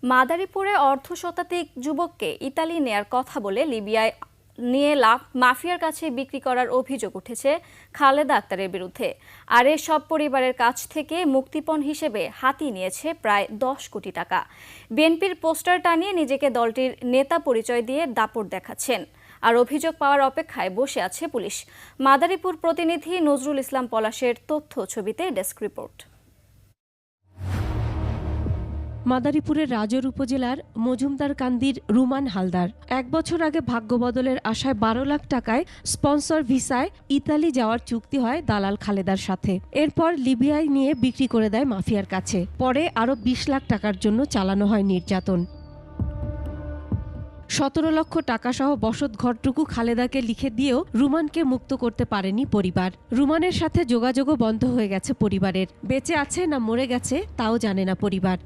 মাদারীপুরে অর্ধশতাধিক যুবককে ইতালি নেয়ার কথা বলে লিবিয়ায় নিয়ে মাফিয়ার কাছে বিক্রি করার অভিযোগ উঠেছে খালেদা আক্তারের বিরুদ্ধে। আর এসব পরিবারের কাছ থেকে মুক্তিপণ হিসেবে হাতিয়ে নিয়েছে প্রায় 10 কোটি টাকা। বিএনপির পোস্টার টানিয়ে নিজেকে দলটির নেতা পরিচয় দিয়ে দাপট দেখাচ্ছেন। আর অভিযোগ পাওয়ার অপেক্ষায় বসে আছে পুলিশ। মাদারীপুর প্রতিনিধি নজরুল ইসলাম পলাশের তথ্য ছবিতে ডেস্ক রিপোর্ট। মাদারীপুরের রাজৌর উপজেলার মজুমদারকান্দির রুমান হালদার 1 বছর আগে ভাগ্য বদলের আশায় 12 লাখ টাকায় স্পন্সর ভিসায় ইতালি যাওয়ার চুক্তি হয় দালাল খালেদার সাথে। এরপর লিবিয়ায় নিয়ে বিক্রি করে দেয় মাফিয়ার কাছে। পরে আরও 20 লাখ টাকার জন্য চালানো হয় নির্যাতন। 17 লক্ষ টাকা সহ বসত ঘরটুকু খালেদাকে লিখে দিয়েও রুমানকে মুক্ত করতে পারেনি পরিবার। রুমানের সাথে যোগাযোগও বন্ধ হয়ে গেছে পরিবারের। বেঁচে আছে না মরে গেছে তাও জানে না পরিবার।